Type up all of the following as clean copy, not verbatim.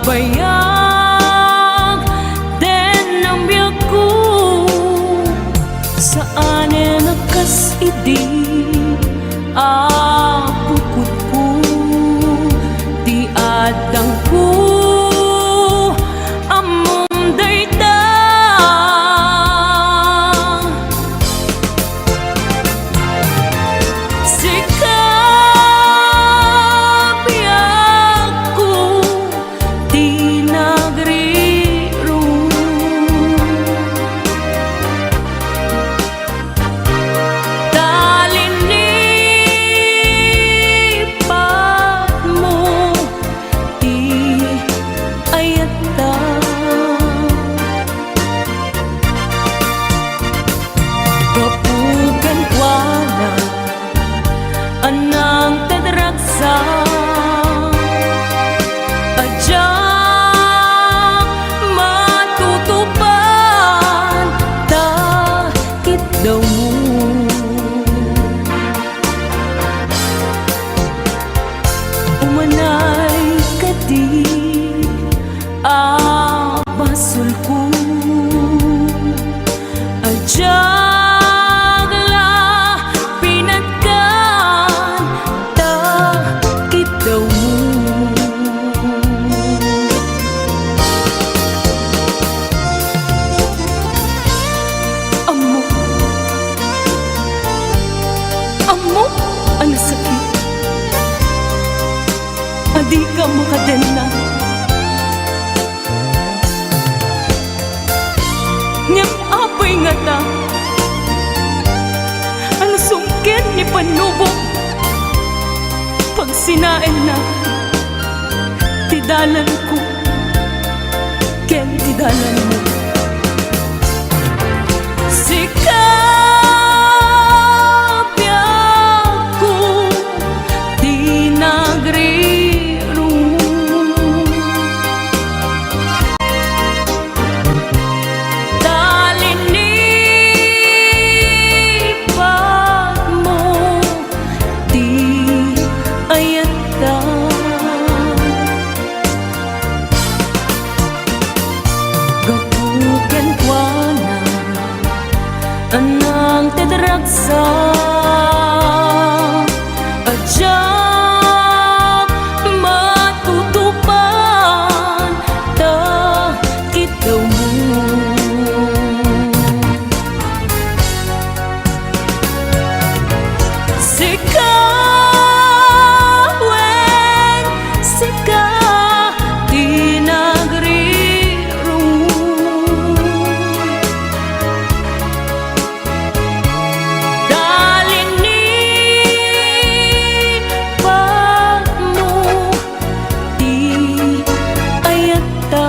bayag den ang biyak ko saan nakas idi pukot ko di adang ko amom dayta sikap biyak ko di nagriru talinipat mo di ayata kapugan kwa na anang tadragsa adya matutupan takit daw mo umanay kadi basul ko adya pinagkan takit daw mo amo ang sakit adi ka makadena niyang apay nga ta ang sungkin ni panubok pag sinain na tidalan ko ken tidalan mo sikap biyak ko di nagriru talinipat mo, 'di ayata. Kapugan kwa na anang tadragsa adya matutupan takit daw mo umanay kadi basul ko adya pinagkan takit daw mo amo ang sakit adi ka makadena niyang apay nga ta ang sungkin ni panubok pag sinain na tidalan ko ken tidalan mo sikap biyak ko di nagriru talinipat mo di ayata kapugan kwa na anang tadragsa adya matutupan takit daw mo sikawin sika di nagriru talinipat mo di ayata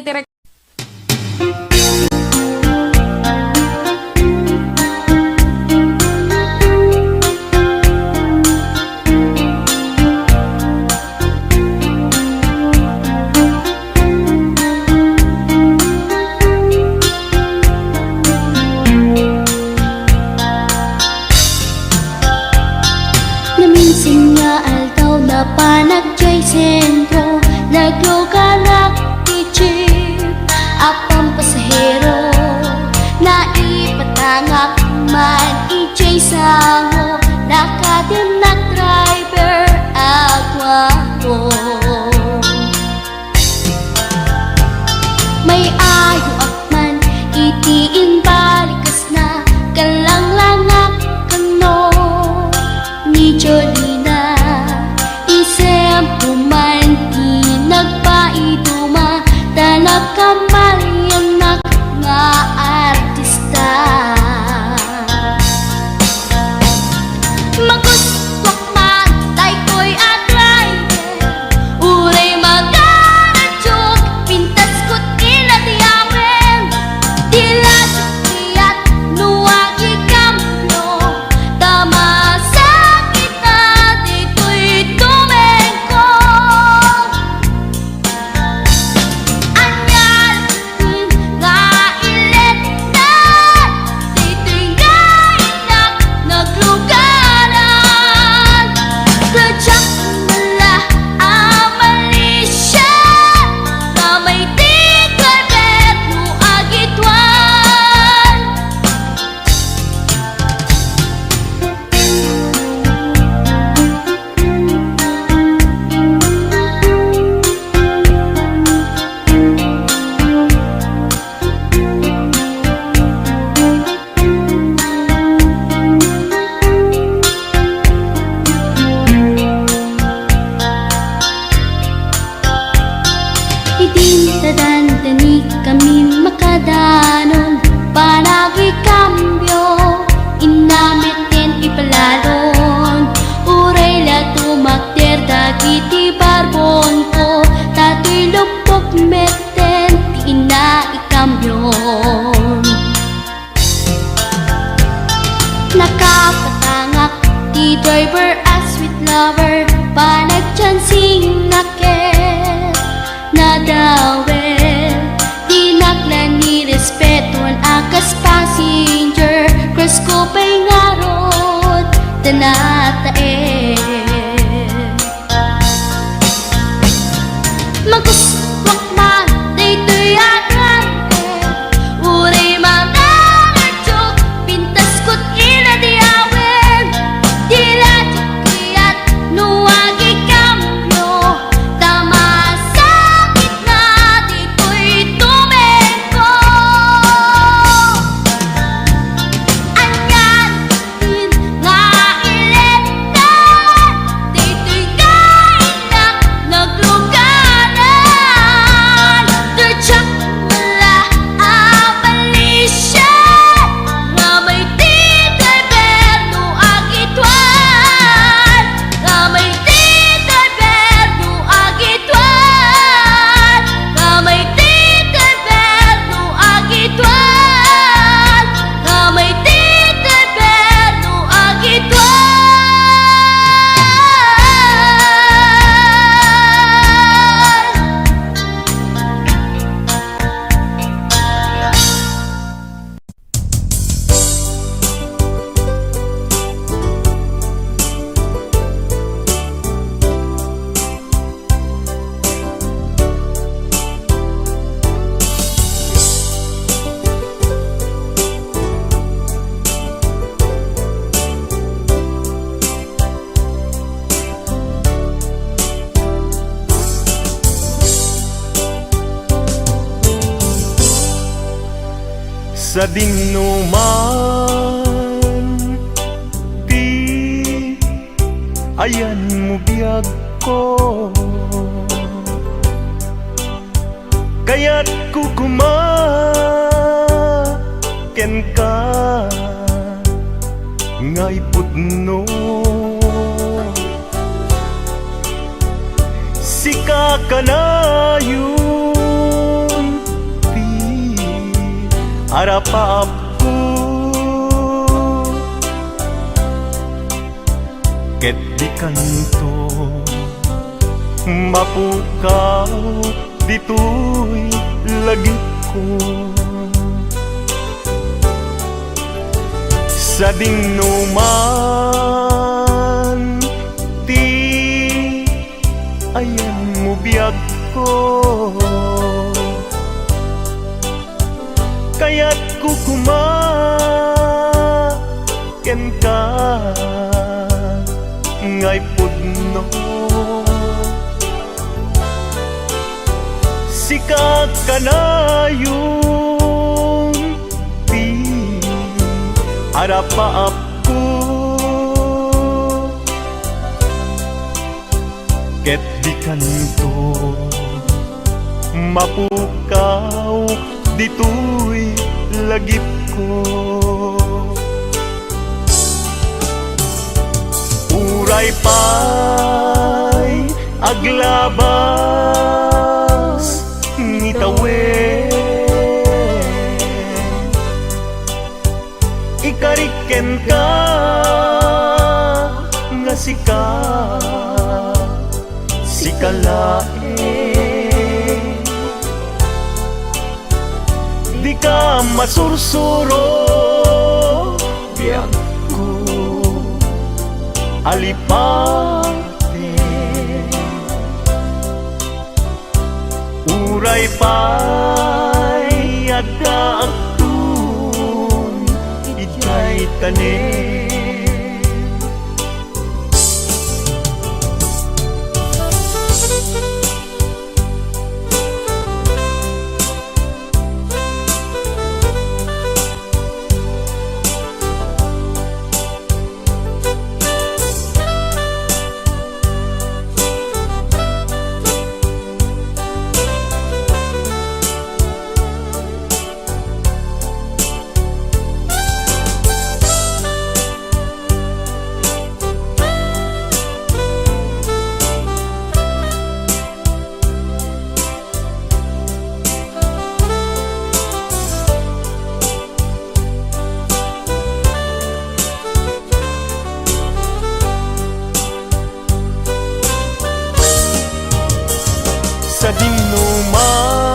iti Naminsan nga altaw na panagjay sentro, nagluganak ti jeep, apang pasahero, naipatangak man ijay sango, nakadinak driver agwapo. May ayo akman itiin balikas na kalanglangak kano ni Jolina, isem pumanti nagpaiduma, tanag kamalianak nga artista. Maguswak man daytoy at rider, uray magaradyog, pintas ko't inatiyawen, dilat tiyat nuwagi kamlo, tama sakit na dito'y tumengko. Anyal nga ilet na dito'y gainak naglugaran, kadyak nala amalisya, kamay tikay betno agitwan. Idintadantani kami makadanon, panagi kambyo, inamiten ipalalon, uray la tumakter dagiti barbon ko, tato'y lupok meten ti ina ikambyon. Nakapatangak ti driver as sweet lover, panagchansing naket nadawel, tinaklan ni respeton akas passenger, cross ko pa'y ngarot tanatae. Maguswak man daytoy agrante, uray magaradyog, pintas ko't inadiawen, dilat kiyat nuwagi kamlo, tama sakit na dito'y tumengko. Anyan din nga ilet na dito'y gainak naglugaran, tadyak wala abalisya, nga may titay berno agitwan, nga may titay berno agitwan, nga may titay berno agitwan, nga may titay berno agitwan. Sa dinuman ti ayan mo biyag ko, kaya't kukumaken ka ngay putno. Sika ka na yun arapaap ko ket di kanto mapukaw dito'y lagip ko sa dingnuman ti ayan mo biyag ko kaya't kukumaken ka ngay pudno sika kanayong ti arapaap ko ket di kanto mapukaw dito'y lagip ko uray pa'y aglabas ngitawen ikariken ka nga sikalae di ka masursuro biyag ko alipate uray pa'y agkaagtun ijay tanen sa dingnuman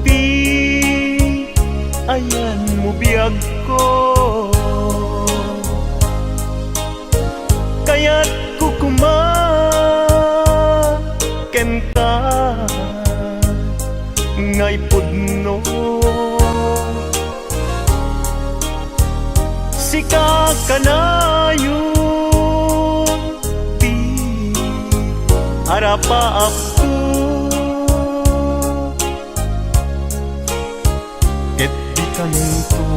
ti ayan mo biyag ko kaya't kukumaken ka ngay pudno sika kanayon arapaap ko ket di kanto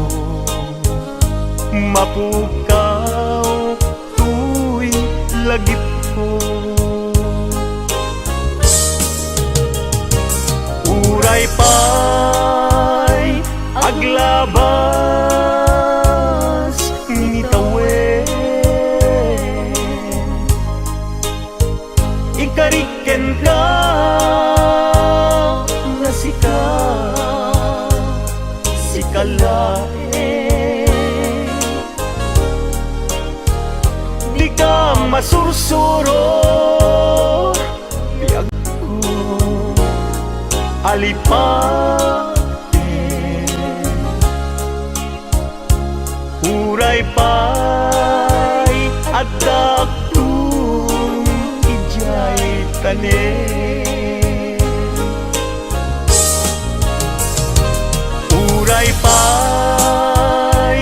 mapukaw tuy lagip ko uray pa'y aglabas ngitawen ikariken ka nga sikalae di ka masursuro biyag ko alipate uray pa'y agkaagtun ijay tanen uray pa'y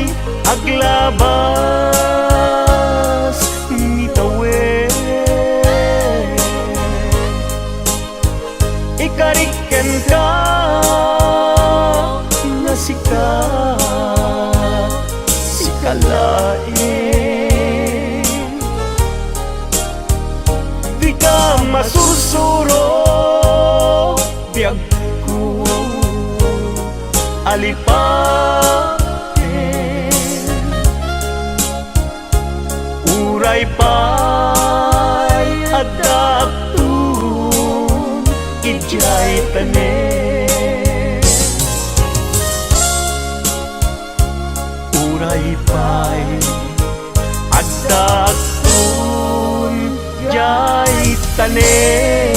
aglabas ngitawen ikariken ka nga sikalae di ka masursuro biyag ko alipate uray pa'y adaptun ijay tanen buhay at takun jay tanen.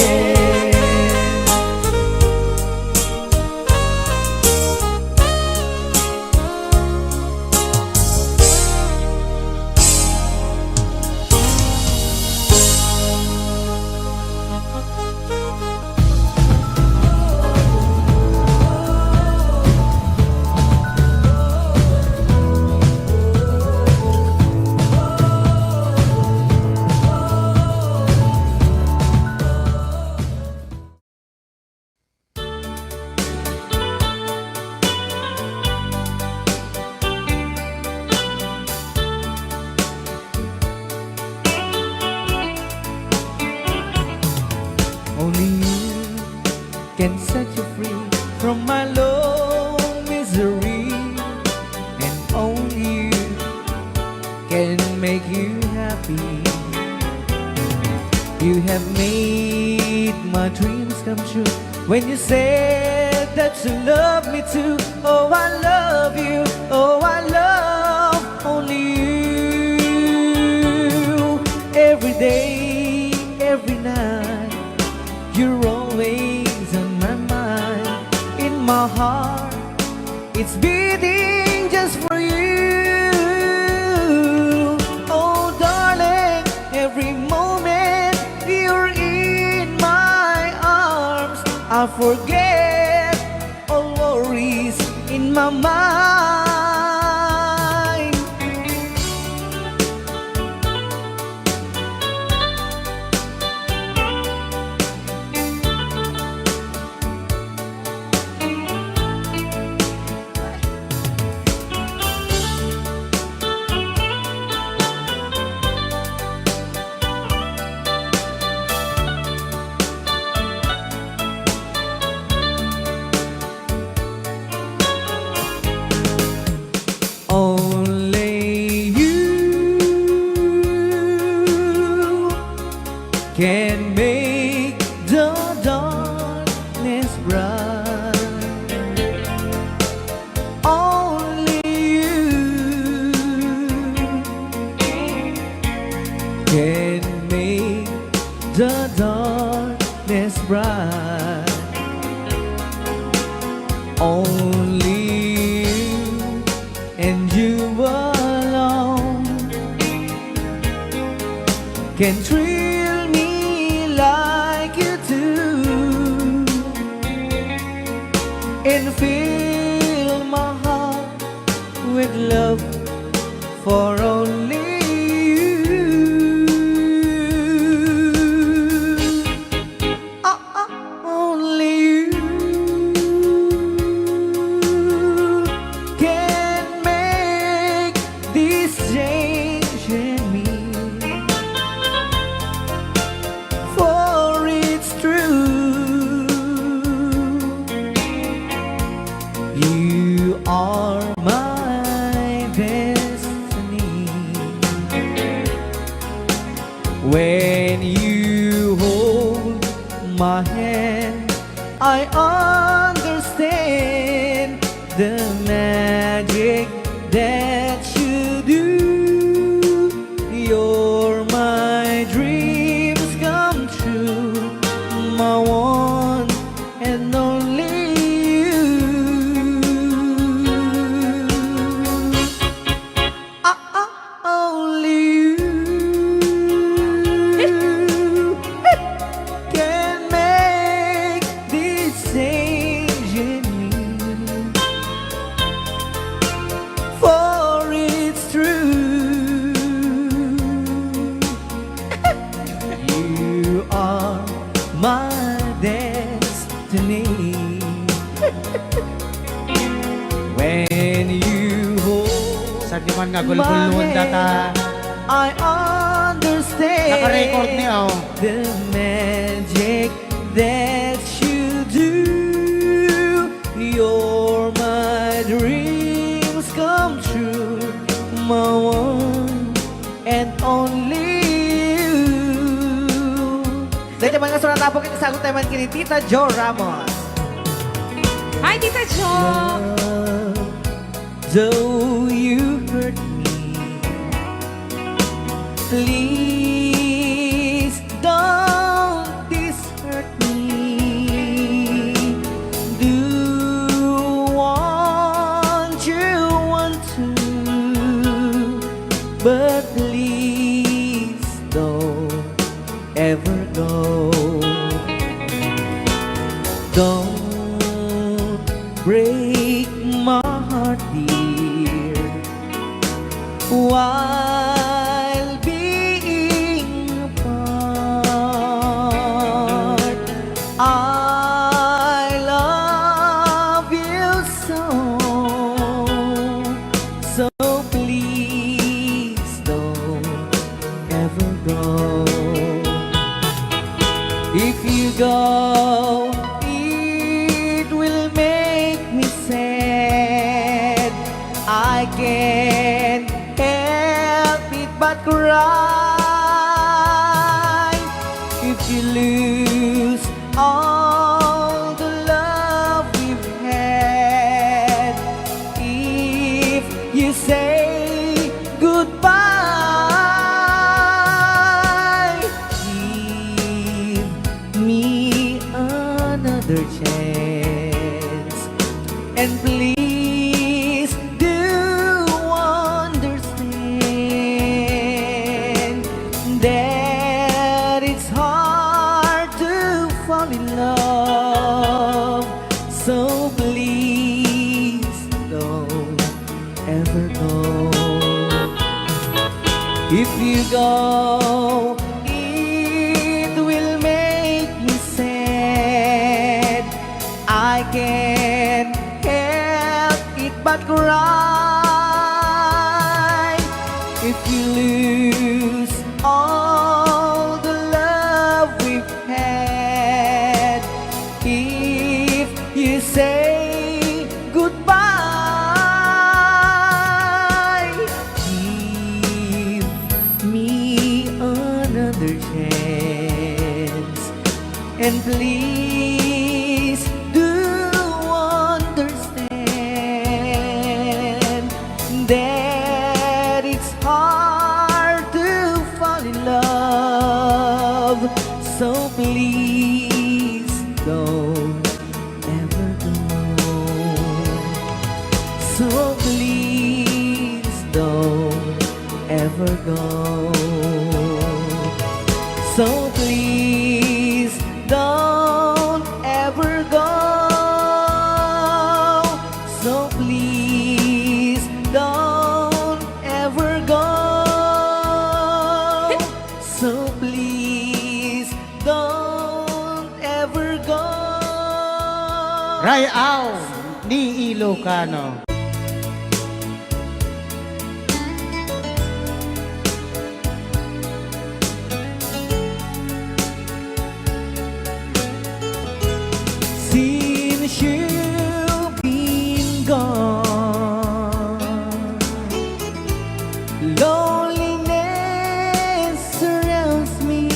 Only you can set you free from my long misery, and only you can make you happy. You have made my dreams come true when you said that you love me too. Oh, I love you. Oh, I love only you. Every day, every night, you're always on my mind. In my heart, it's beating just for you. Oh, darling, every moment you're in my arms, I forget all worries in my mind. Only you can make the darkness bright. Only you can make the darkness bright. Only you and you alone can thrill me like you do, and fill my heart with love for only you. Only you can make this change in me, for it's true. You are my destiny. When you hold my hand, I understand the magic that you do. You're my dreams come true, my one and only you. Only you can make this change in me, for it's true. You are my destiny. When you hold Sa di man nga gulgulon data I understand naka-record niya oh. the magic that you do. You're my dreams come true, my one and only you. Dahil naman nga sa natapok yung sagot naman kini Tita Jo Ramos. Hi, Tita Jo! Love, though you hurt me, please don't desert me. Do want to, but please don't ever go. Don't break my heart, dear, while being apart. I love you so please don't ever go. If you go, it will make me sad. I can't help it but cry. If you lose all the love we've had, if you say goodbye, give me another chance, and please do understand that it's hard to fall in love. So please don't ever go. If you go, it will make me sad. I can't help it but cry. If you lose all the love we've had, if you say goodbye, give me another chance, and please do understand that it's hard to fall in love. So please don't ever go. So please don't ever go. So please don't ever go. So please don't ever go. So please don't ever go. Rayaw ni Ilocano. Since you've been gone, loneliness surrounds me.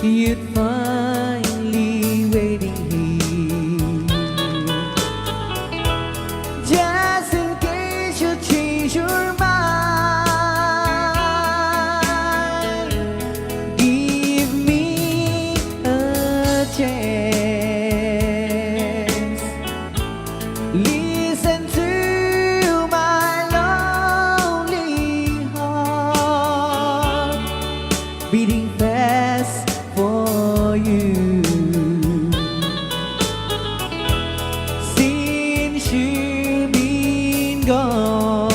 You'd finally waiting here, just in case you change your mind. Give me a chance. Listen to my lonely heart beating fast for you. Since you've been gone,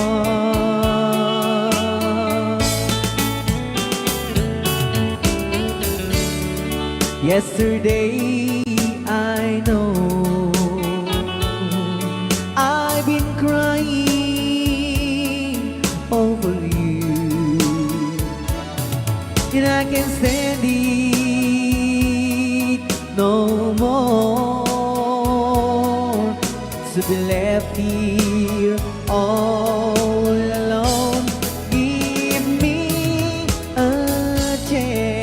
yesterday I know I've been crying over you, and I can't stand it no more to be left here all alone. Give me a chance.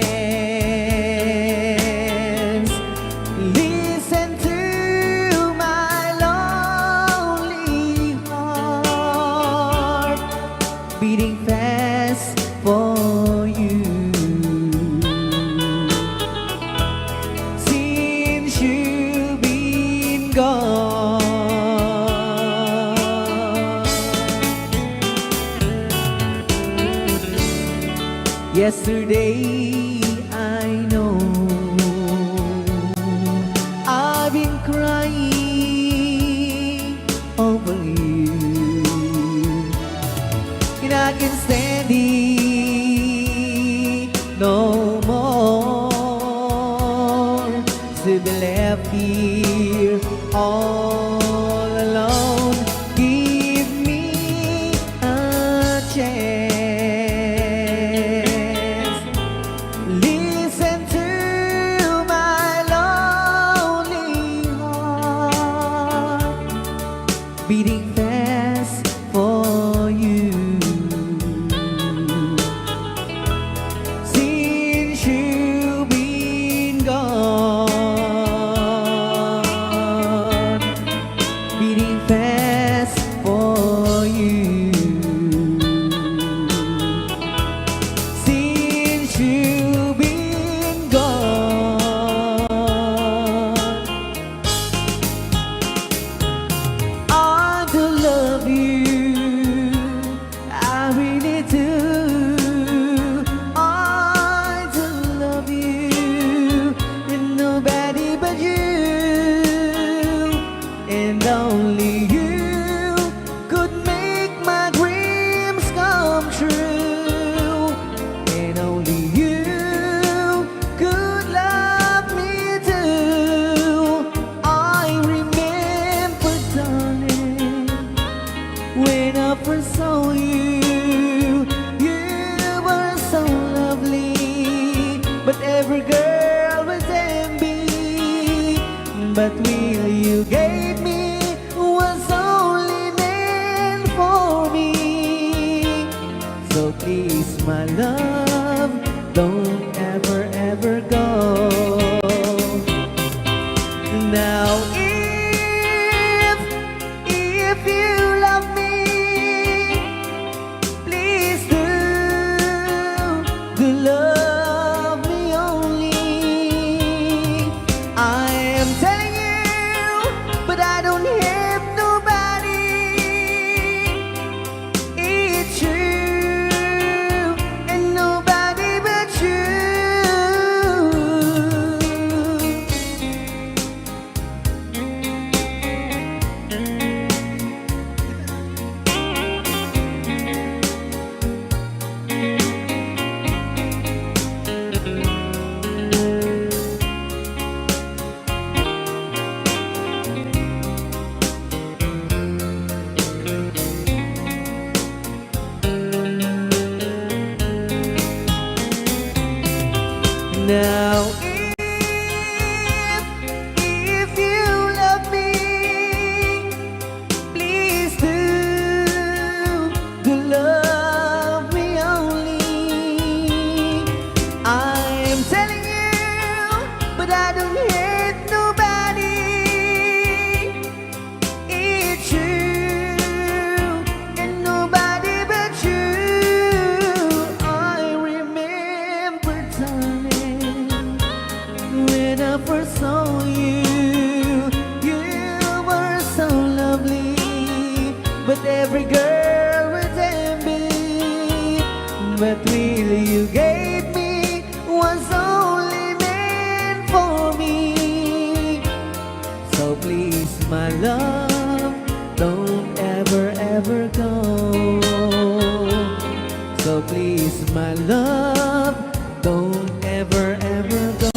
Listen to my lonely heart beating fast for you. Since you've been gone, yesterday I know I've been crying over you, and I can stand it no more to be left here all alone. Give me a chance. Listen to my lonely heart beating fast for you. Since you've been gone, beating fast for you. Since you've been gone, I do love you, I really do. I do love you, and nobody but you, and only you could make my dreams come true, and only you could love me too. I remember, darling, when I first saw you, you were so lovely, but every girl was envy. But will you gave me was only meant for me. So please, my love, don't ever, ever go. Now if you love me, please do love me only. I am telling you, but I don't have nobody. It's you and nobody but you. Now if you love me, please do love me only. I am telling you, but I don't hate nobody. It's you and nobody but you. I remember, darling, when I first saw you, you were so lovely, but every girl was envy. But really you gave me was only meant for me. So please, my love, don't ever, ever go. So please, my love, don't ever, ever go.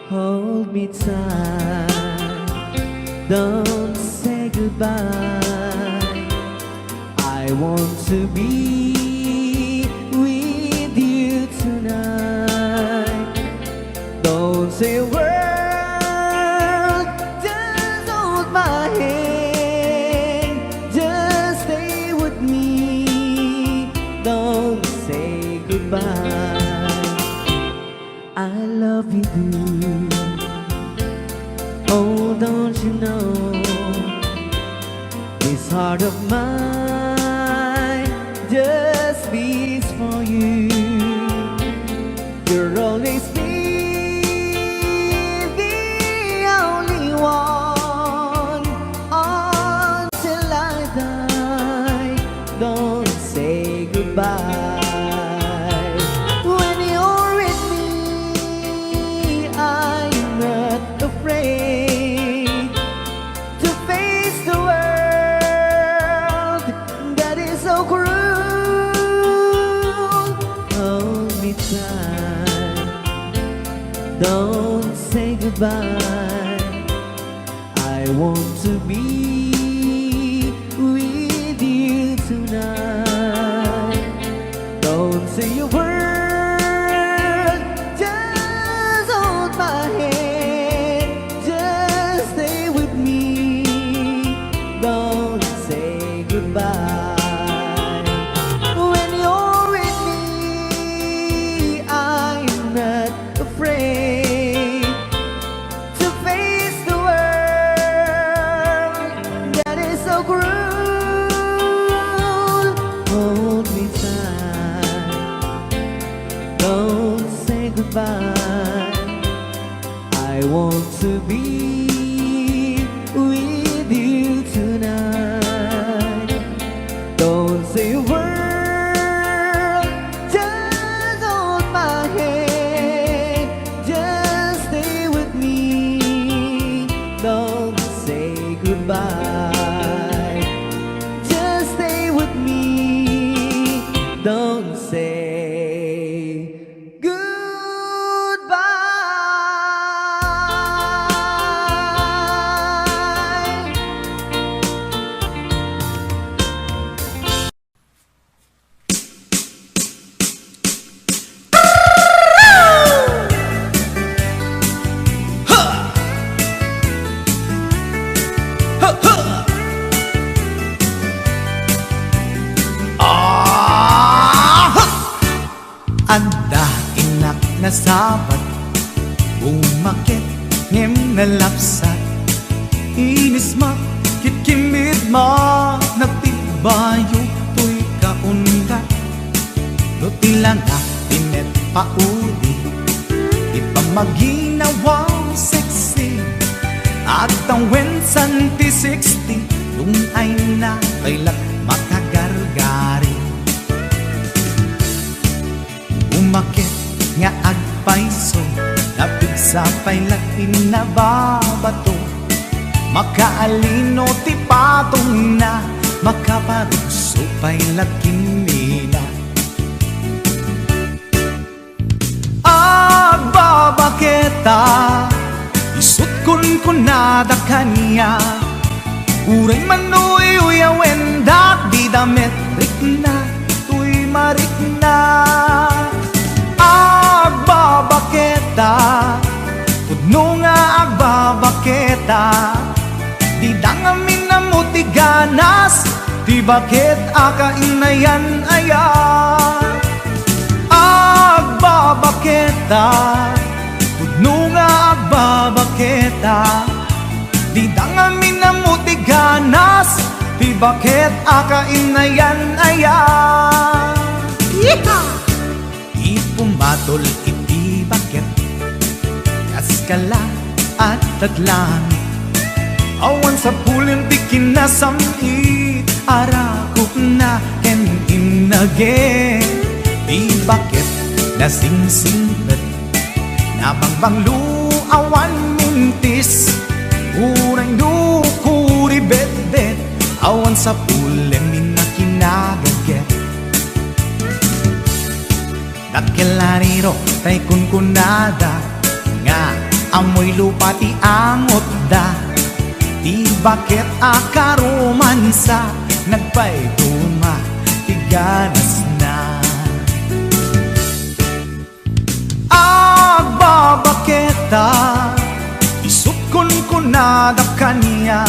Hold me tight, don't say goodbye. I want to be with you tonight. Don't say a word, just hold my hand, just stay with me. Don't say goodbye. I love you, you know, this heart of mine just beats for you. You'll always be the only one until I die. Don't say goodbye. When you're with me, I'm not afraid to face the world that is so cruel. Hold me tight, don't say goodbye. I want to be with you tonight. Don't say a word, just hold my hand, just stay with me. Don't say goodbye. When you're with me, I'm not afraid to face the world that is so cruel. Hold me tight, don't say goodbye. I want to be with you tonight. Don't say a word, just hold my hand, just stay with me. Don't say goodbye, just stay with me. Don't say goodbye. Anda inak na sabat, umakit ngem na lapsat. Inis ma, kitkimit ma, nagtibayo to'y kaungat. Dutilang na pinet pauli, ipamaginawaw sexy. At ang wensan ti 60, yung ay na kailat makagargari. Umakit nga agpaiso, napigsa pa'y latin na babato. Makaalino ti patong na, makaparugso pa'y lakin nila. Agbabaketa, isut kun nada kanya. Uray manoy uyawen dak di damit rik na, tuy marik na. Agbabaketa, pudno nga agbabaketa. Di dangamin na mo ti ganas, di bakit akainayan aya. Agbabaketa, pudno nga agbabaketa. Di dangamin na mo ti ganas, di bakit akainayan aya. Yeehaw! Ipumatol iti bakit, kaskala at tatlangit. Awan sa pulin ti kinasamit, arakok na ken inage. Di bakit nasingsingpet, nabangbanglu awan mintis. Urang dukuri bet-bet, awan sa pulin minakinagaget. Nakilariro tay kunkunada, nga amoy lupa ti angot da. Di bakit akaromansa, nagpayduma ti ganas na. Agbabaketa, isut kunkunada kanya.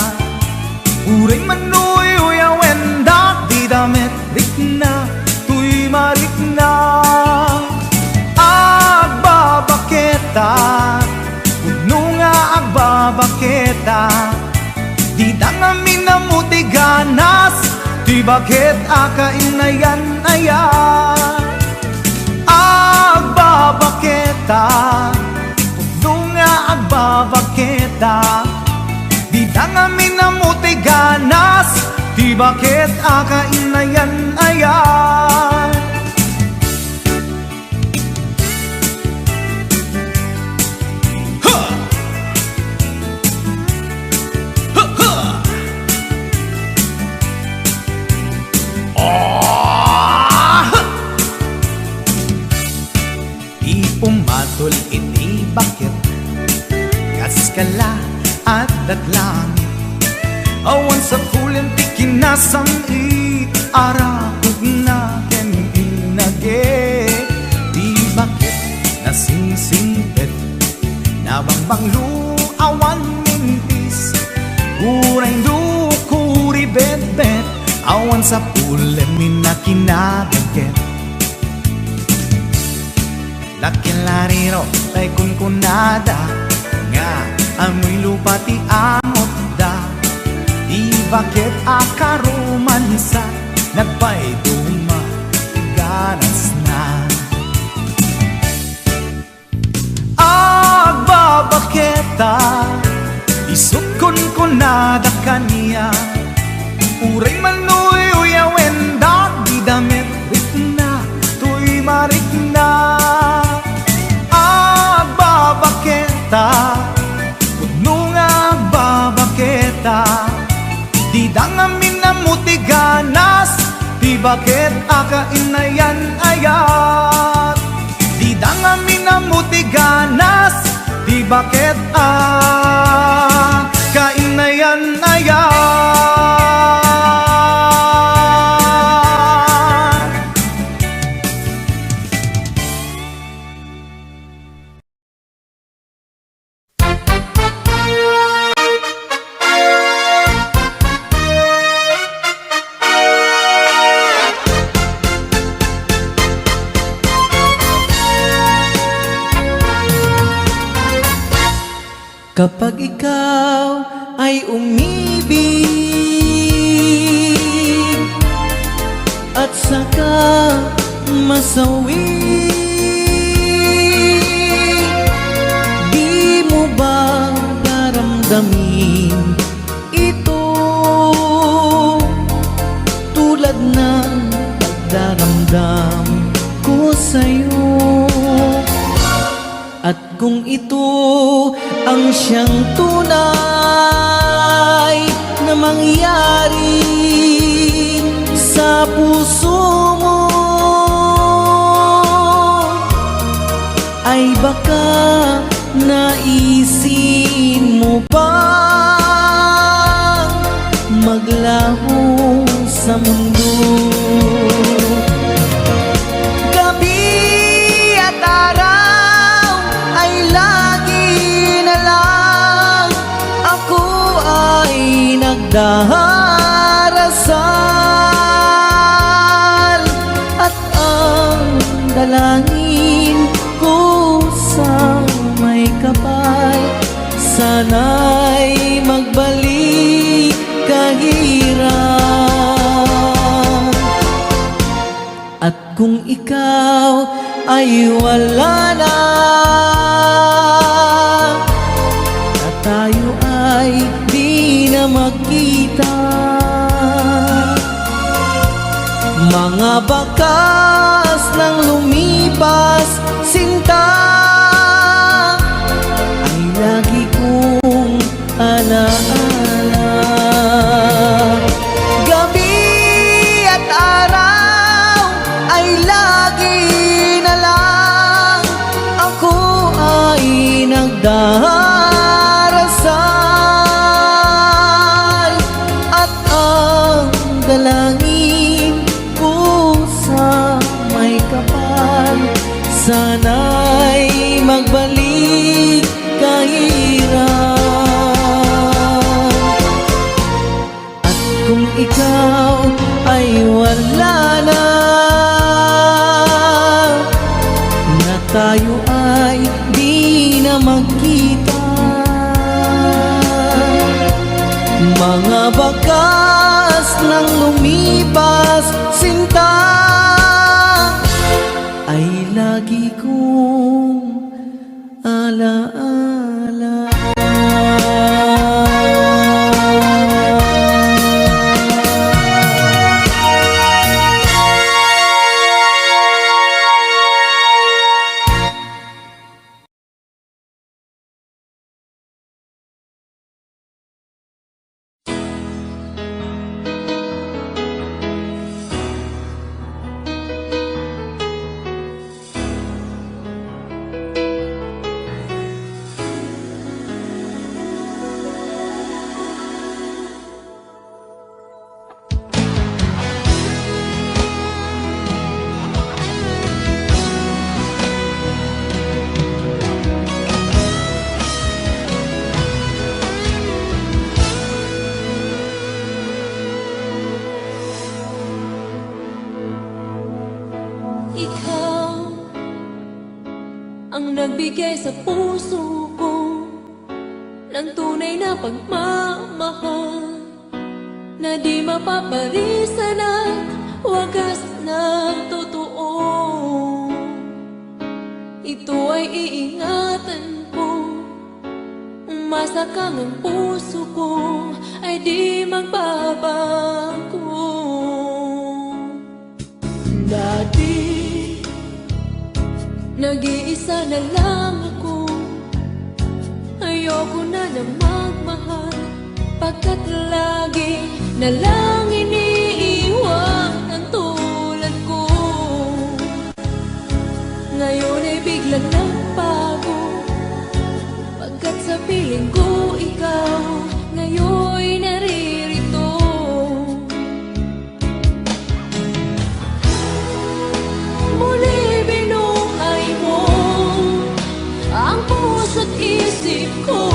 Uray manoy uyawen dak di damit rik na, tuy marik na. Agbabaketa, pudno nga agbabaketa. Di dangamin na muti ganas, di bakit akain na yan ayan. Agbabaketa, nga agbabaketa, di dangamin na muti ganas, di bakit akain na yan ayan. Umatol ini bakit kaskala at daglang awan sa kulim ti kinasam i arakog na ken inage. Di bakit nasingsingpet nabangbang luawan mintis uray dukuri bet-bet awan sa kulim minakinabagket. Lakilariro tay kunkunada nga amoy lupa ti amot da. Di bakit akarumansa nagpay duma ganas na. Agbabaketa isut kunkunada kaniya uray manuy uyawenda di damit ritna tuy marikna. Puno nga babaketa, di dangamin na muti ganas, di bakit akain na yan ayat. Di dangamin na muti ganas, di bakit akain na yan ayat. Kapag ikaw ay umibig at saka masawi, di mo ba daramdamin ito tulad ng pagdaramdam ko sa'yo? At kung ito ang siyang tunay na mangyari sa puso mo, ay baka naisin mo pa maglaho sa mundo. Nagdarasal at ang dalangin ko sa may kapal, sana'y magbalik kahirap. At kung ikaw ay wala na, at tayo ay di na magkita, mga bakas ng lumipas sinta ay lagi kong alaala. Gabi at araw ay lagi na lang ako ay nagdarasal at ang dalangin ko sa may kapal, sana'y mga bakas ng lumipas sinta ay lagi kong alaala. Ikaw ang nagbigay sa puso ko ng tunay na pagmamahal na di mapapalisan at wagas na totoo. Ito ay iingatan ko, umasa kang ang puso ko ay di magbabago. Dati nag-iisa na lang ako, ayoko na na magmahal, pagkat lagi na lang iniiwan ang tulad ko. Ngayon ay biglang nagbago, pagkat sa piling ko ikaw ngayon naririto. Muli binuhay mo ang puso't isip ko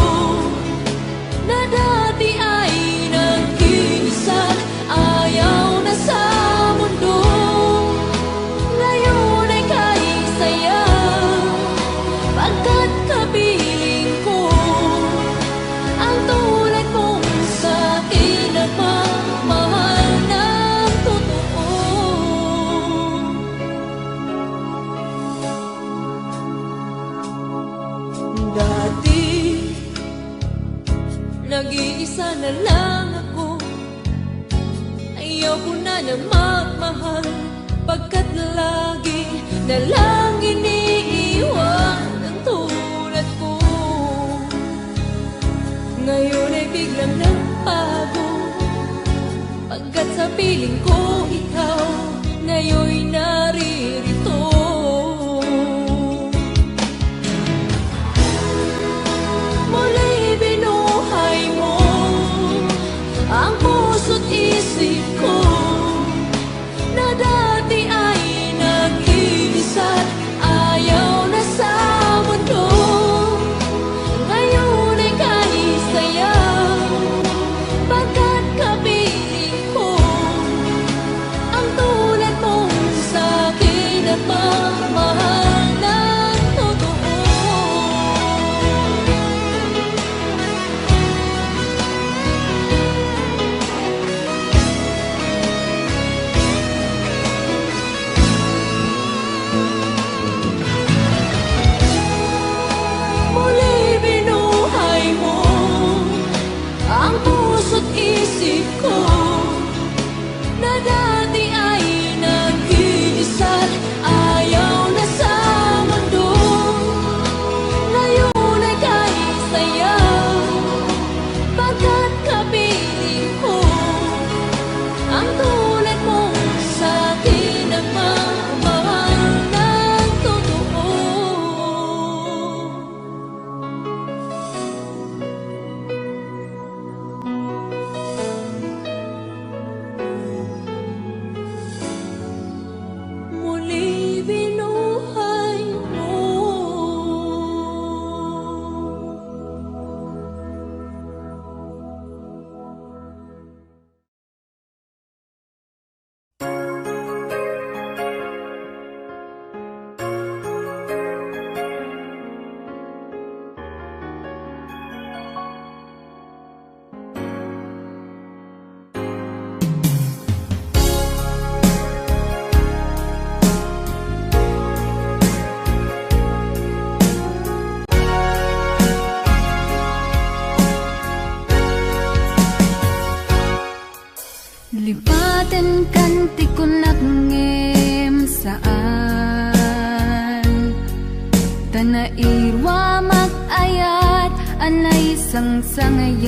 na dati ay nag-iisa, ayaw na sa mundo. Ngayon ay kahit saya, pagkat kapiling ko ang tulad mong sa'kin nagmamahal ng totoo. Dati nag-iisa na lang ako, ayaw ko na na magmahal, pagkat lagi na lang iniiwan ang tulad ko. Ngayon ay biglang nagbago, pagkat sa piling ko ikaw ngayon naririto. Muli binuhay mo ang puso't isip ko na dati ay nag-iisa't ayaw na sa mundo. Ngayon ay kahit saya, pagkat kapiling ko ang tulad mong sa'kin anay sang sangayan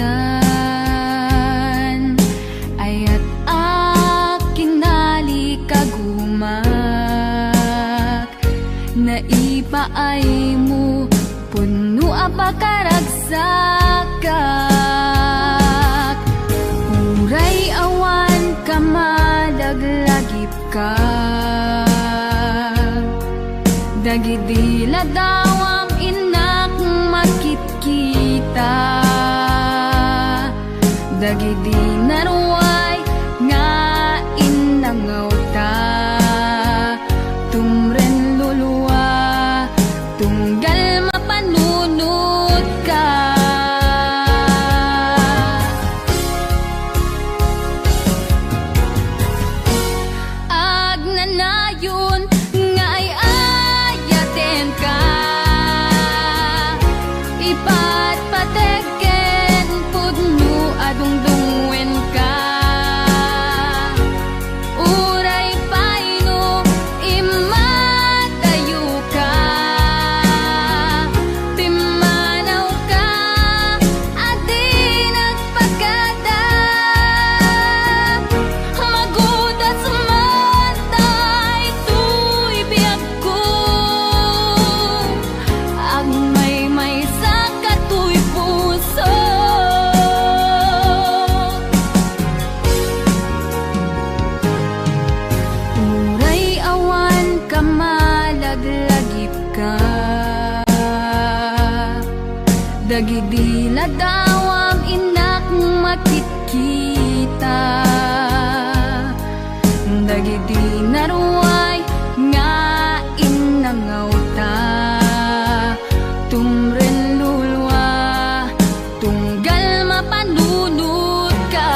ayat akinali kagumak naipaay mo puno apakaragsakak uray awan ka madaglagip ka dagidila dawam inak makitkita dagidi naruay nga inangaw ta tumren luluwa tunggal mapanunod ka agnanayon nga ay ayaten ka ipatpateken pudno adungdungwen ka uray paino imatayo ka pimanaw ka adi nagpagada magudat sumantay tuy biyak ko ang may sa katuy puso uray awan ka malaglagip ka dagidila dawam inak makitkita dagidi naruay nga inangaw ta tumren lulwa tunggal mapanunod ka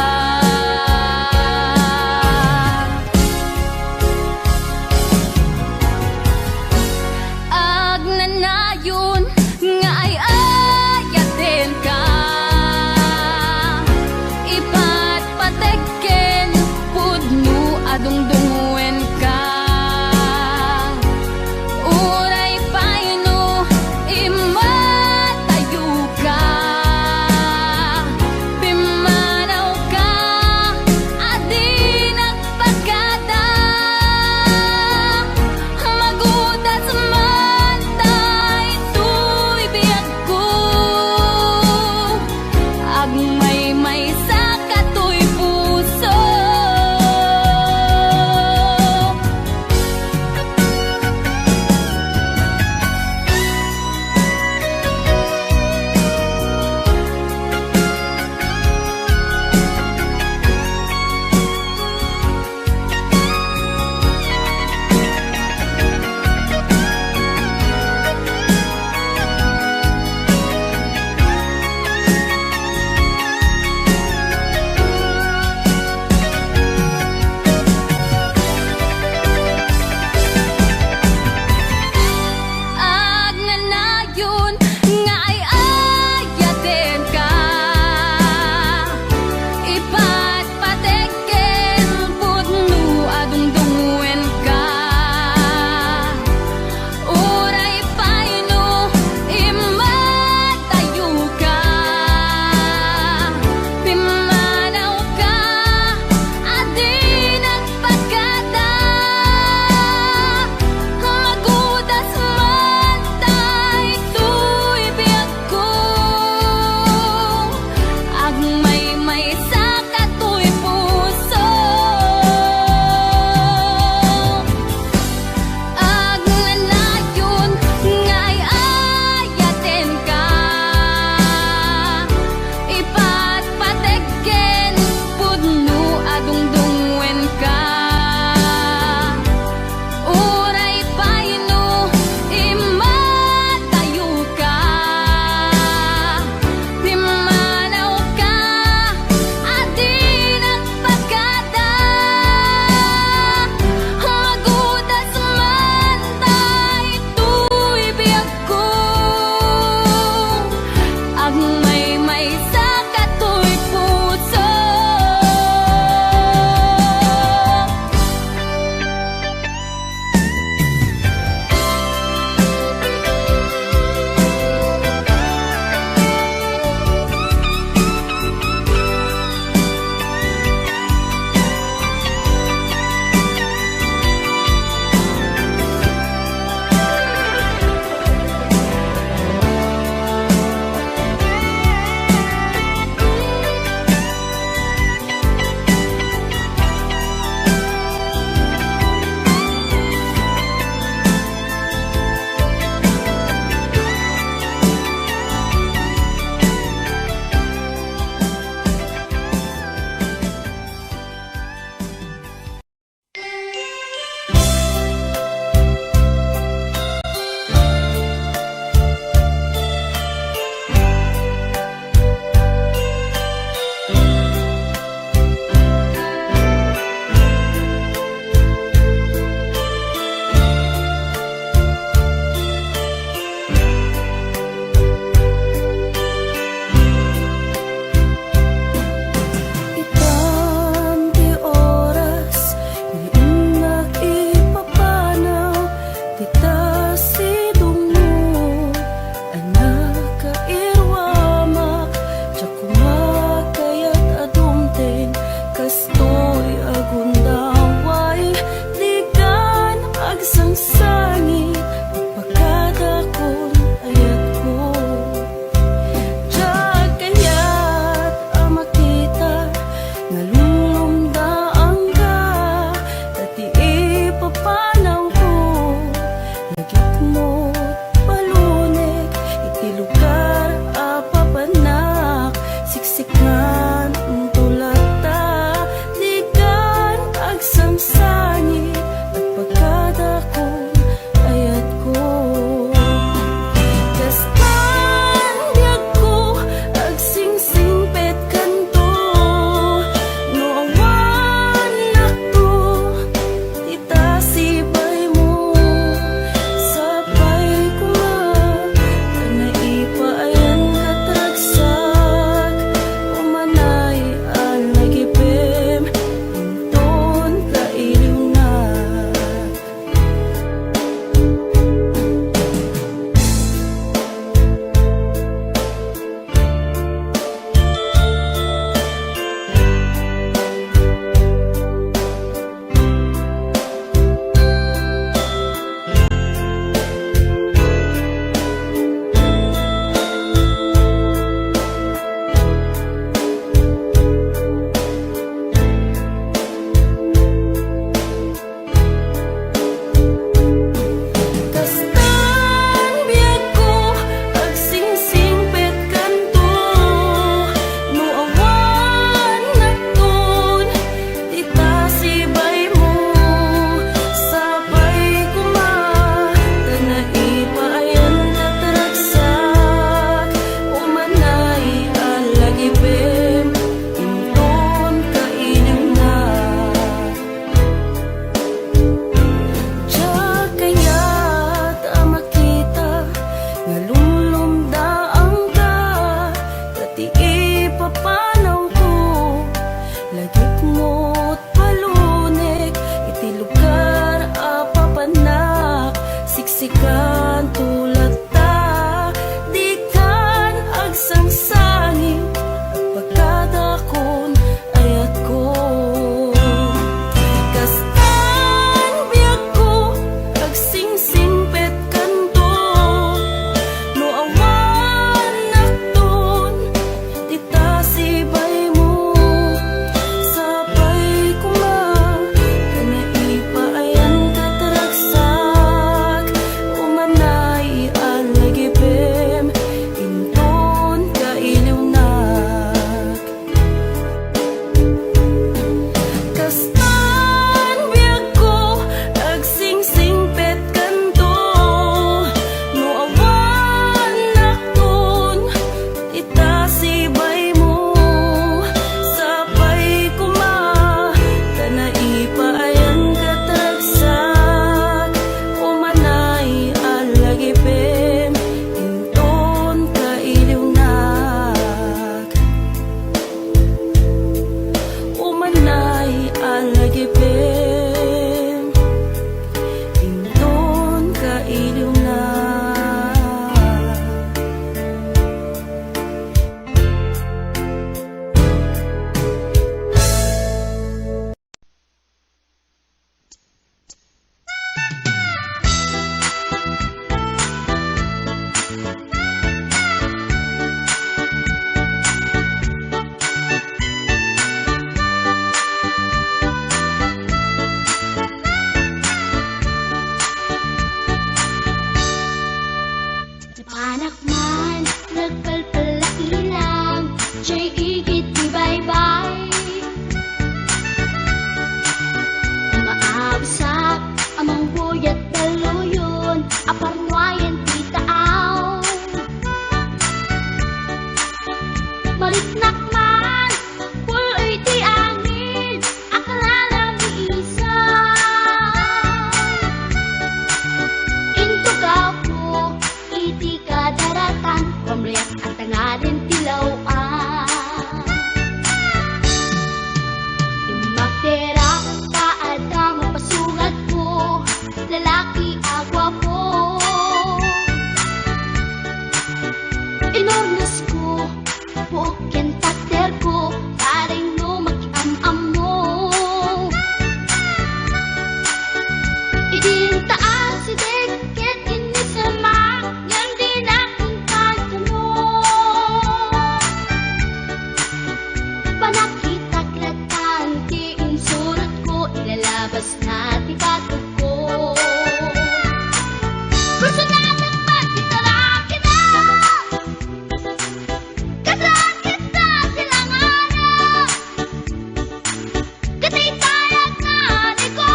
agnanayon nga ay ayaten ka ipatpateken pudno adungdungwen ka ipapanaw ko. Lagip mo't palunek, iti lugar apapanak. Siksikan tulad ta, di kan agsangsangin. Pagkadakon ayat ko. Kastan biyag ko, agsingsingpet kanto. No awan nakton, dita sibay mo. Sapay kuma, kanaipayan kataragsak. Umanay alagipem, inton kailiwnak. Kastan biyag ko, agsingsingpet kanto. No awan nakton, ita sibay mo. Sapay kuma, kanaipayan kataragsak. Umanay alagipem, inton kailiwnak. Umanay alagipem, inton kailiwnak. Napanak man, nagpalpalakilang, siya'y igit di bye-bye. Umaawasak, amang buyat daluyon, aparnuayan titaaw. Maliknak man, puloy di angin, akalalang iisa. Intugaw ko, iti kadaratan, pamriyak at tangadin tilawan. Imaktera, kaadang mapasugat ko, lalaki agwa po. Inornas ko, bukin takder ko, taring no mag-am-am mo. Idintaan si Deket, inisamak, yan din aking pagtanong. Panakitaklatan, tiin surat ko, ilalabas na tibatog ko. Gusto natin magtitarakin na, kasakit na silanganan. Katitayag na di ko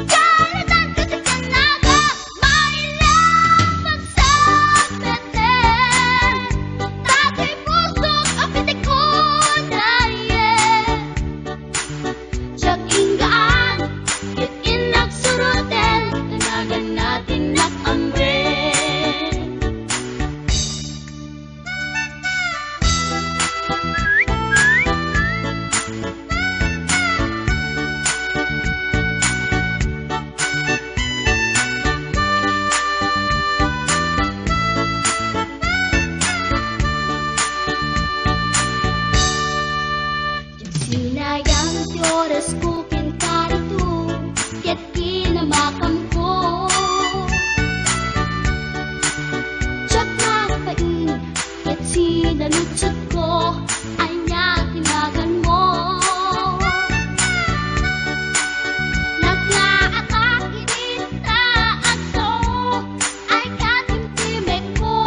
Karatan kasi kanaga, mailang magsabeten. Tatay pusok, apitik ko dayen. Siyak inggaan, yat inagsuruten, tanagan natin nakamren. Sinayang ti oras ko kinkarito, ket kinamakam ko. Tiyak nagpain, ket sinalutsot ko, anya tinagan mo. Naglaakak inita agso, ay katimtimek ko.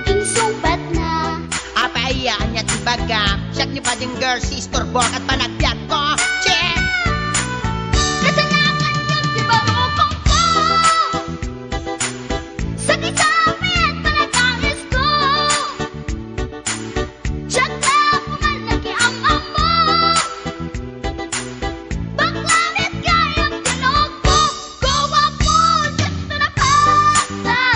Insumpat na, Apayaan niya tibaga, siyak ni Pading Girl, Sister Bork at panagyan ko. Che! kasanakan yun di barukong ko. Sa kisapit, panagangis ko. Tiyak na pumalaki ang amo. Baklamit kayang tinog ko. Gawa po, dito na pasa.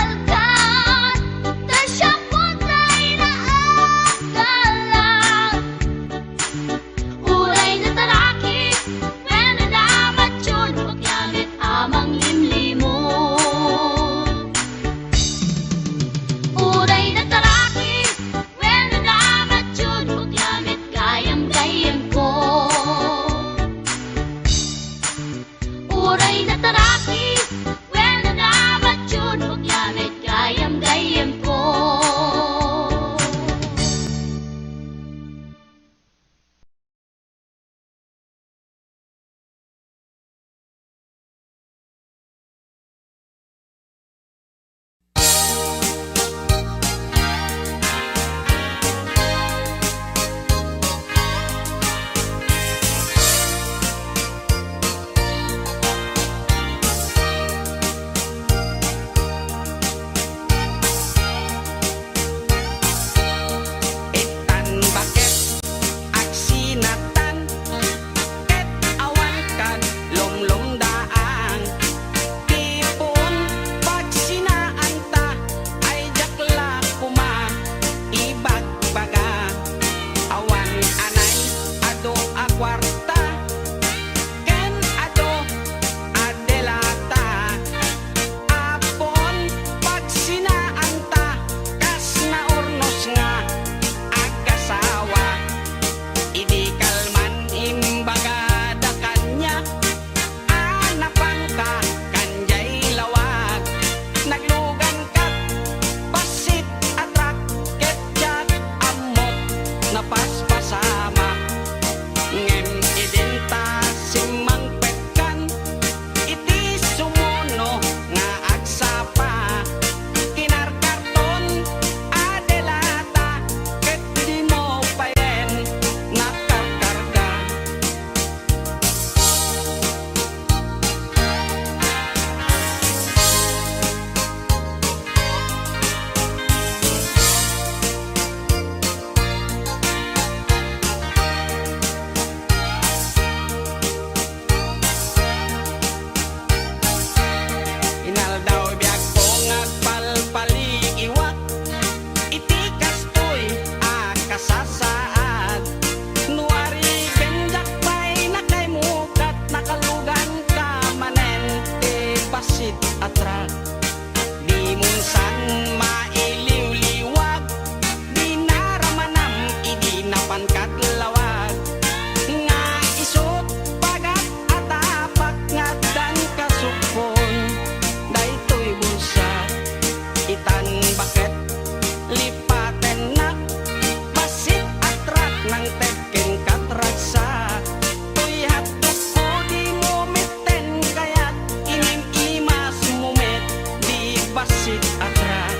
basit atrak.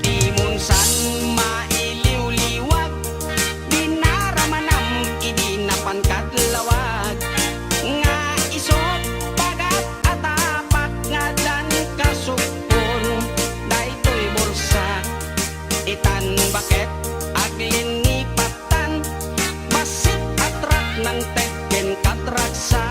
Di munsan mailiw-liwag, di naramanam idinapan kadlawag. Nga isot pagat atapak nga dan kasupon, daytoy bulsa itan baket aglin nipatan, basit atrak ng teken katraksa.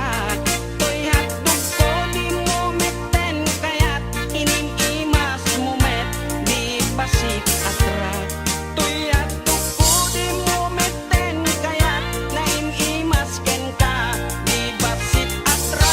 Toy hatdog ko di mo meten, kayat inim-imas mo met, di basit atrak. Toy hatdog ko di mo meten, kayat naim-imas ken ka, di basit atrak.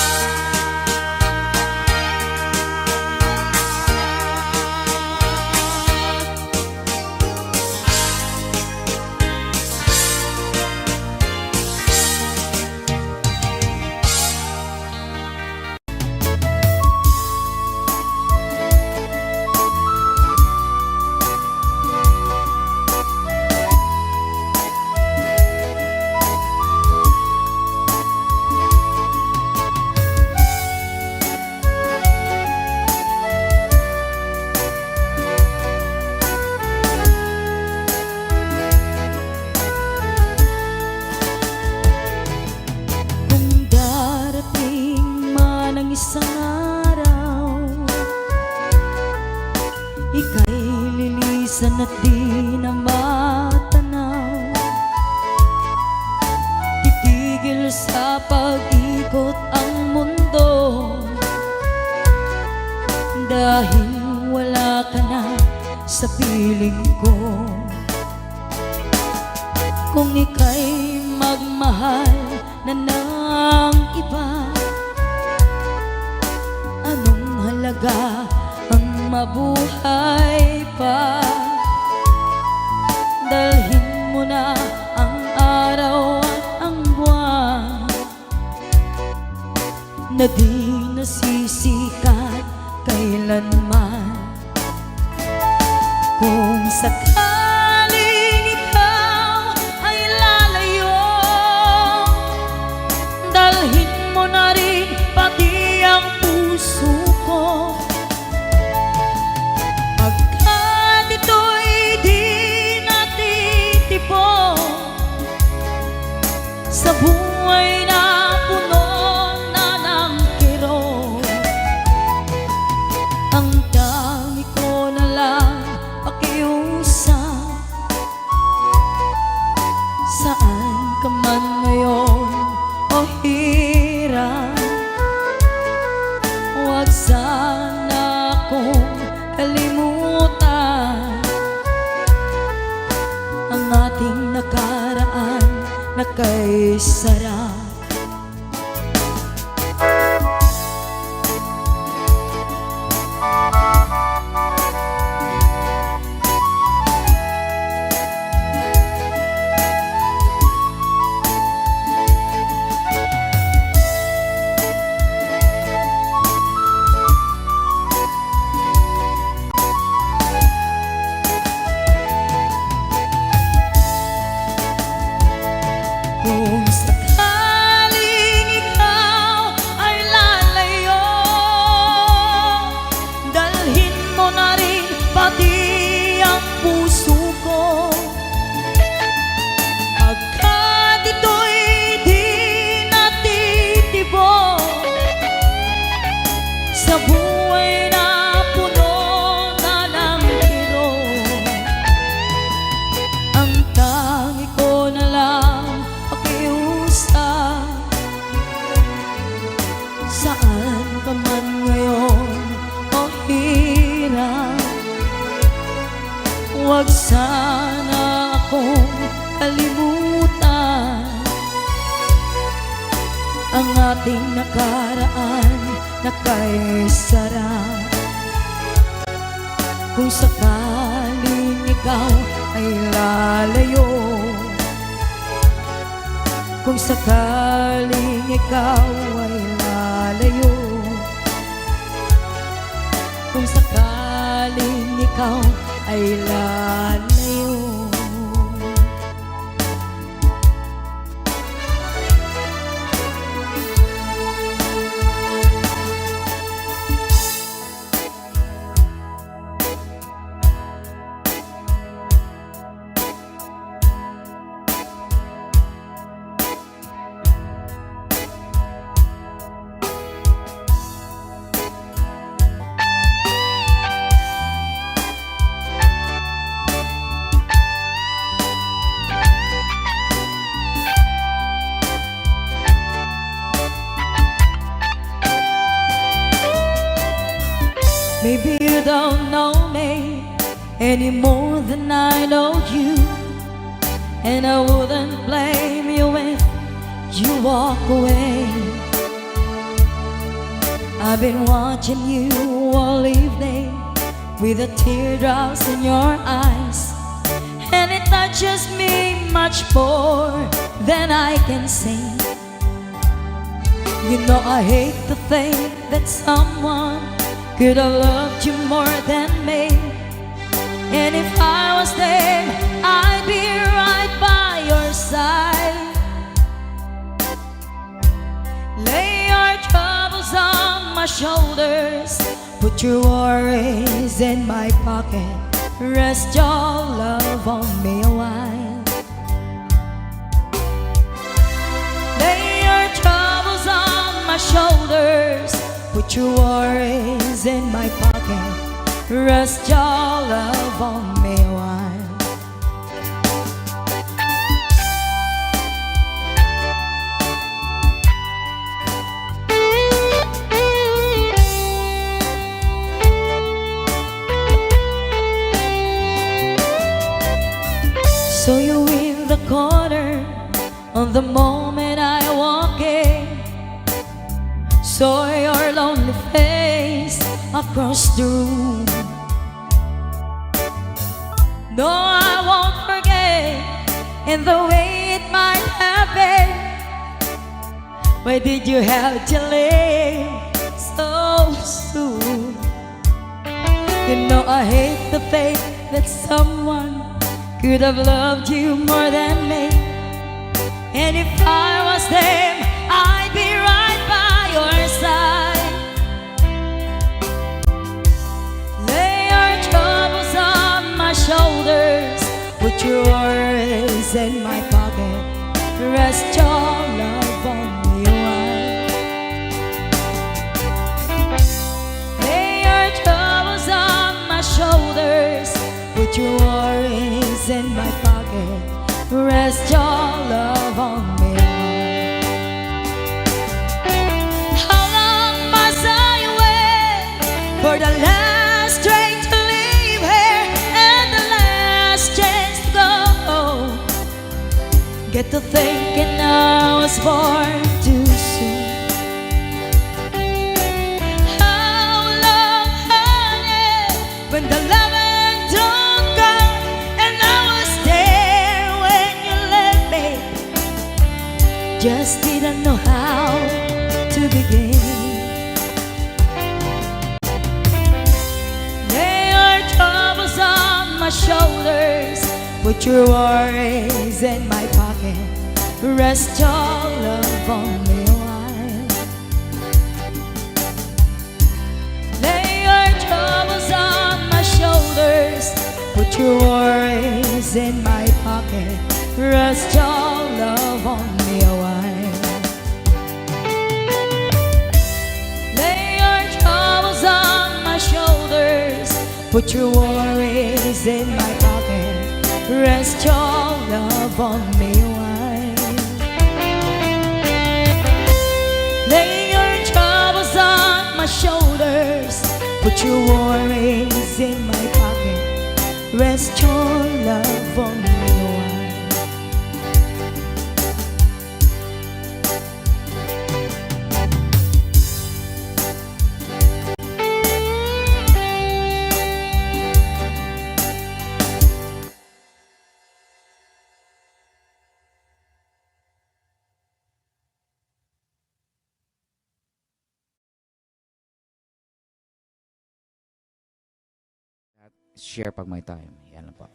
Kung darating man ang isang araw, ika'y lilisan at di na matanaw. Titigil sa pag-ikot ang mundo, dahil wala ka na sa piling ko. Kung ika'y magmahal na ng iba, anong halaga ang mabuhay pa? Dalhin mo na ang araw at ang buwan, na di nasisikat kailanman. Kung sakaling ikaw ay lalayo, dalhin mo na rin pati ang puso ko. Pagkat ito'y di natitipon sa buhay na puno na ng kirot. Ang dami ko na lang pakiusap, saan ka man ngayon o hirap, huwag sana akong kalimutan ang ating nakaraan na kay sarap. Kung sakaling ikaw ay lalayo, dalhin mo na rin pati ang puso ko. Pagkat ito'y di natitibok sa buhay na puno na ng kirot. Ang tangi ko na lang pakiusap, saan ka man ngayon o hirap, huwag sana akong kalimutan ang ating nakaraan na kay sarap. Kung sakaling ikaw ay lalayo, kung sakaling ikaw ay lalayo, ikaw ay lalayo. Maybe you don't know me any more than I know you, and I wouldn't blame you if you walk away. I've been watching you all evening with the teardrops in your eyes, and it touches me much more than I can say. You know I hate to think that someone could have loved you more than me, and if I was them, I'd be right by your side. Lay your troubles on my shoulders, put your worries in my pocket, rest your love on me a while. Lay your troubles on my shoulders, put your worries in my pocket, rest your love on me a while. So you in the corner on the moment I walk in, saw your lonely face across the room. No, I won't forget in the way it might happen. Why did you have to leave so soon? You know I hate the faith that someone could have loved you more than me, and if I was them, I'd be right by your side. Lay your troubles on my shoulders, put your worries in my pocket, rest your love on me a while. Lay your troubles on my shoulders, put your worries in my pocket, rest your love on me a while. How long must I wait for the last train to leave here and the last chance to go? Get to thinking I was born too soon. How long, honey, when the loving don't come, and I was there when you left me, just didn't know how to begin. Lay your troubles on my shoulders, put your worries in my pocket, rest your love on me a while. Lay your troubles on my shoulders, put your worries in my pocket, rest your love on me a while. Lay your troubles on my shoulders, put your worries in my pocket, rest your love on me a while. Lay your troubles on my shoulders, put your worries in my pocket, rest your love on me a while. share pag may time. Yan lang po.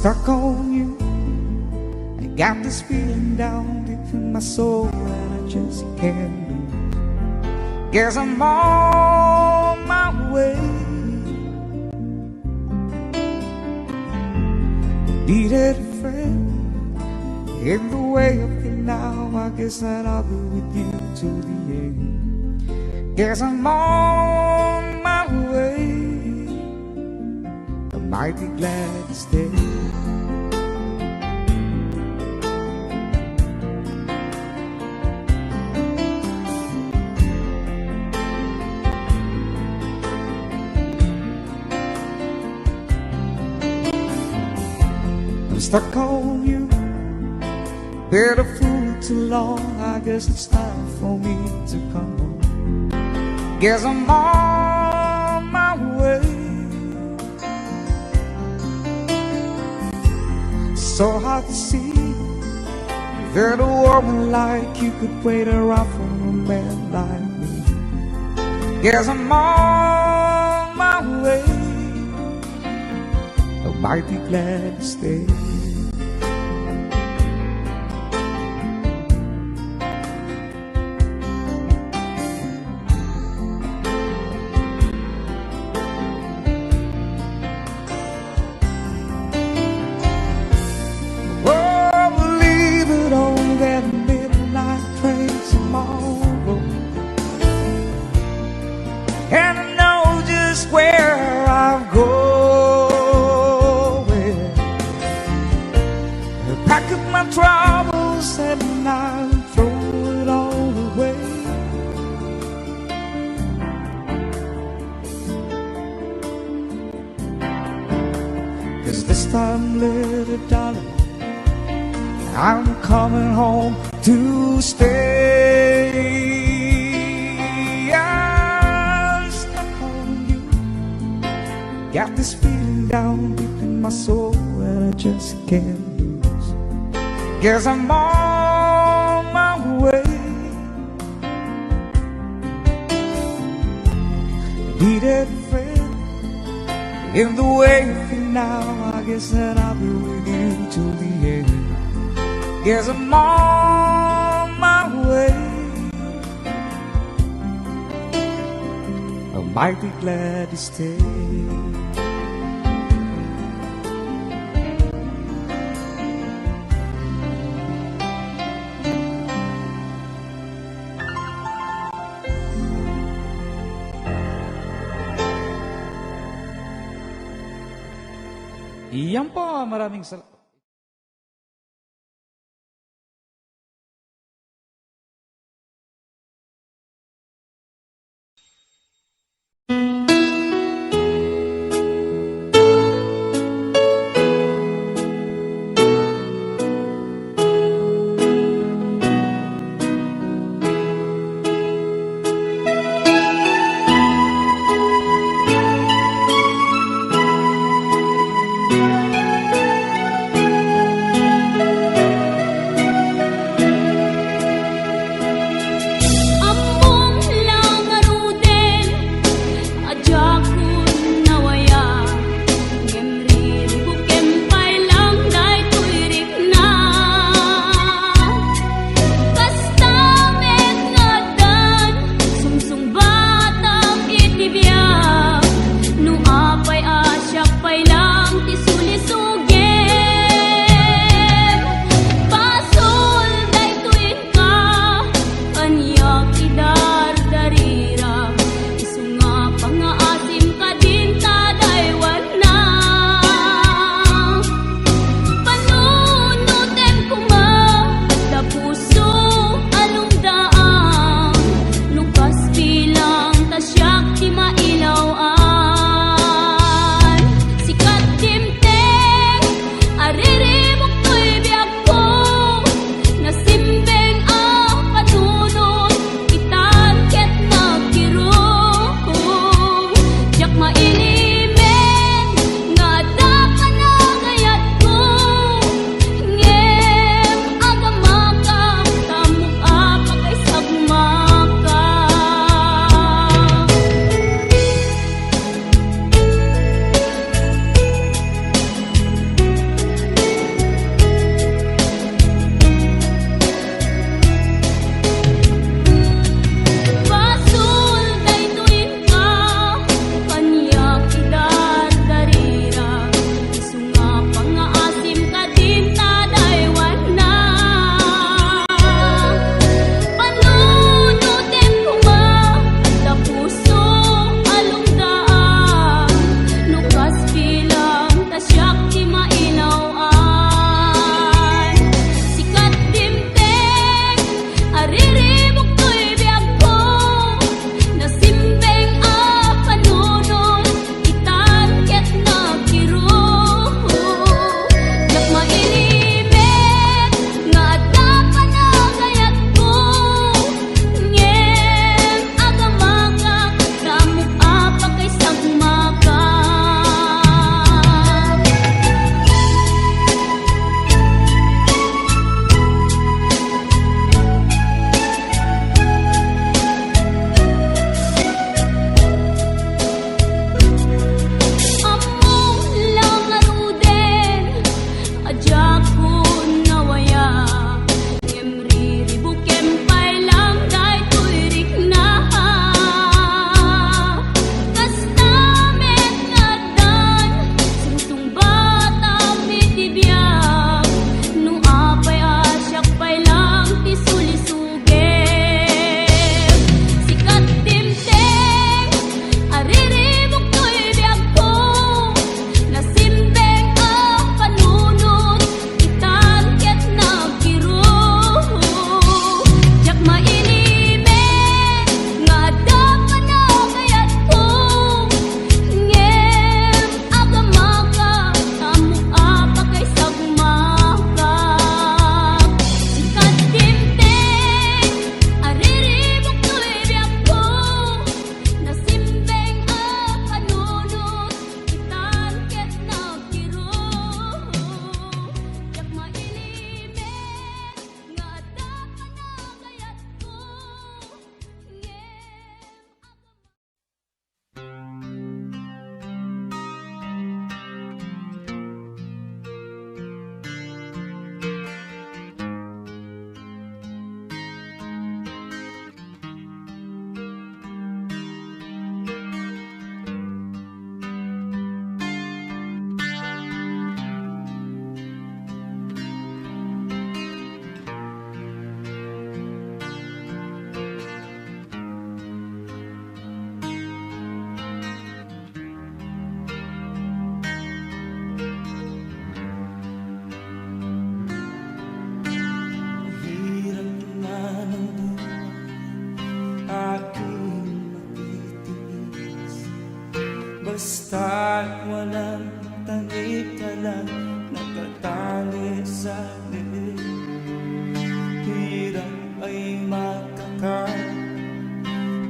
Stuck on you. I got this feeling down deep in my soul that I just can't lose. Guess I'm on my way. Needed a friend in the way of it now. I guess that I'll be with you till the end. Guess I'm on my way. I might be glad to stay. I'm stuck on you. Been a fool too long. I guess it's time for me to come home. Guess I'm on my way. So hard to see that a woman like you could wait around for a man like me. Guess I'm on my way. I might be glad to stay. And I know just where I'm going. Pack up my troubles and I'll throw it all away. Cause this time, little darling, I'm coming home to stay. Got this feeling down deep in my soul that I just can't lose. Guess I'm on my way. Needed a friend in the way of you now. I guess that I'll be with you till the end. Guess I'm on my way. I might be glad to stay. Iyan po, maraming salamat. Basta't walang tanik ka lang nakatali sa liig. Hirap ay makakain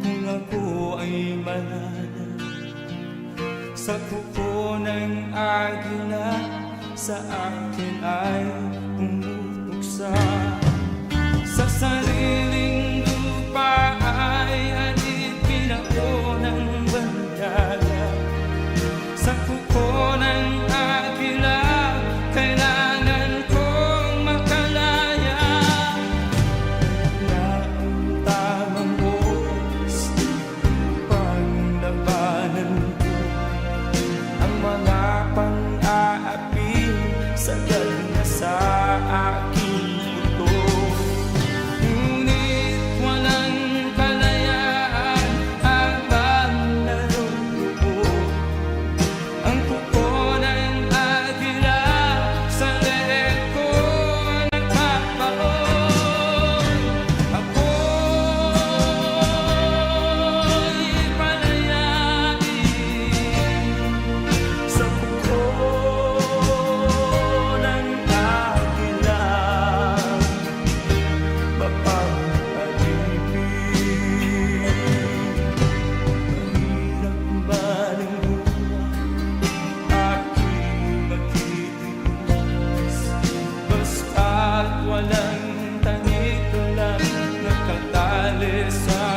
kung ako ay malala. Sa kuko ng agila sa akin ay pumutuksa. Sa sariling lupa ay alipin ako ng bandala. Sa kuko ng agila kailangan kong makalaya. Na ang tamang oras upang labanan ko ang mga pang-aapi sagad na sa aking buto. Ngunit walang kalayaan habang naroroon ang kuko ng agila sa leeg ko nagpapaon. Ako'y palayain sa kuko ng agila. Mapapalipin. Mahirap ba ng buhay aking magtitiis? Basta't walang tanik lang nakatali sa